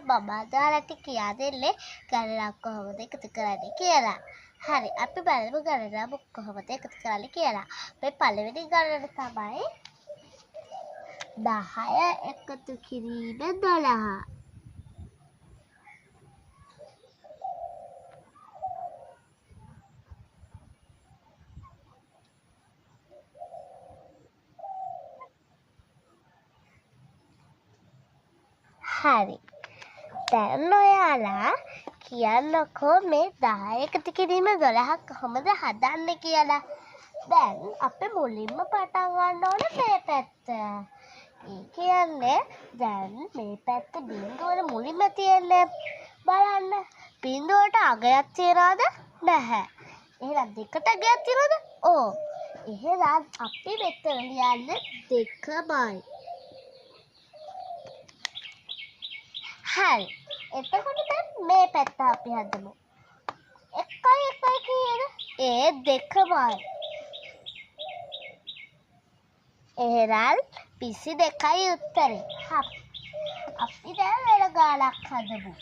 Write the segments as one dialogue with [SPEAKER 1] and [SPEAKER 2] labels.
[SPEAKER 1] මම අදාලට කියා දෙන්නේ ගණනක් කොහොමද එකතු කරන්නේ කියලා. හරි අපි බලමු ගණන කොහොමද එකතු කරන්නේ කියලා. මේ පළවෙනි ගණන තමයි 10 එකතු කිරීම 12. හරි. දැන් ඔයාලා කියන්නකෝ මේ 10 එකතු කිරීම 12ක් කොහොමද හදන්නේ කියලා. දැන් අපි මුලින්ම පටන් ගන්න ඕනේ මේ පැත්ත. ඒ කියන්නේ දැන් මේ පැත්ත බිංදුවල මුලින්ම තියෙන්නේ බලන්න. බිංදුවට අගයක් තියනවද? නැහැ. එහෙනම් දෙකට අගයක් තියනවද? ඕ. එහෙනම් අපි මෙතන ලියන්නේ 2යි. හරි. එතකොට දැන් මේ පැත්ත අපි හදමු. 1යි 1යි කීයද? ඒ 2යි. එහෙනම් 22යි උත්තරේ. අපි දැන් වෙන ගානක් හදමු.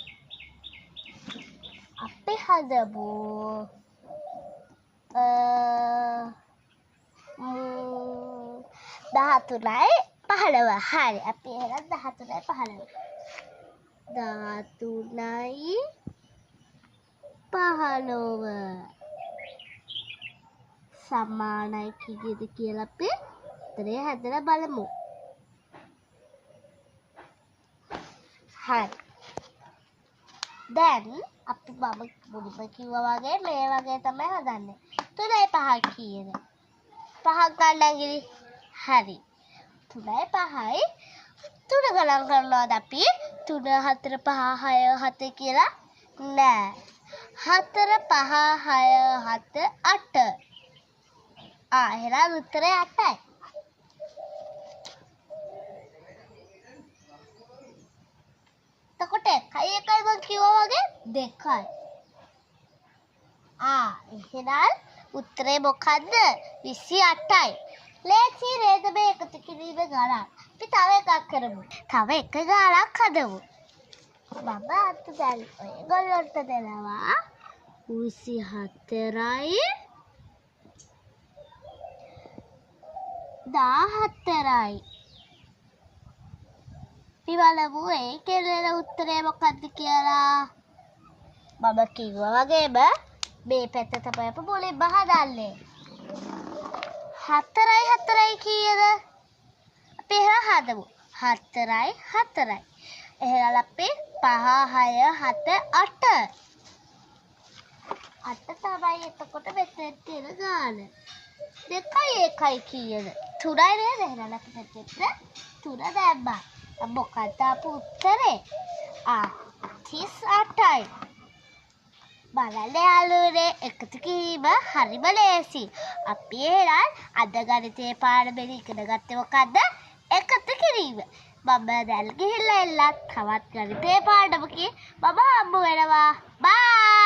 [SPEAKER 1] අපි හදමු 13යි 15. හරි. අපි එහෙනම් 13යි 15. 13යි 15 සමානයි කීයද කියලා අපි උත්තරේ හදලා බලමු. හරි. දැන් අපි මුලින්ම කිව්වා වගේ මේ වගේ තමයි හදන්නේ. 3යි 5යි කීයද? 5ක් ගන්න ගිරි. හරි. 3යි 5යි 3 ගණන් කරනවාද අපි? 3 4 5 6 7 කියලා නෑ. 4 5 6 7 8. එහෙනම් උත්තරේ 8යි. එතකොට 1යි 1යි මම කිව්වා වගේ 2යි. එහෙනම් උත්තරේ මොකද්ද? 28යි. ලේසි නේද මේ එකතු කිරීම ගණන්. අපි තව එකක් කරමු. තව එක ගානක් හදමු. මම අත දැන් ඔයගොල්ලන්ට දෙනවා 24යි 14යි. අපි බලමු ඒකේ දෙන උත්තරේ මොකක්ද කියලා. මම කිව්වා වගේම මේ පැත්ත තමයි අපි මුලින්ම හදන්නේ. 4යි 4යි කීයද? අපි එහෙනම් හදමු. 4යි 4යි. එහෙනම් අපි 5 6 7 8. 8 තමයි එතකොට මෙතන තියෙන ගාන. 2යි 1යි කීයද? 3යි නේද? එහෙනම් අපි මෙතන 3 දැම්මා. මොකක්ද අපේ උත්තරේ? 38යි. බලන්න යාළුවනේ එකතු කිරීම හරිම ලේසි. අපි එහෙනම් අද ගණිතයේ පාඩමෙන් ඉගෙන ගත්තේ මොකද්ද? එකතු කිරීම. මම දැන් ගිහිල්ලා එන්න තවත් ගණිතයේ පාඩමකින් මම හම්බ වෙනවා. බයි.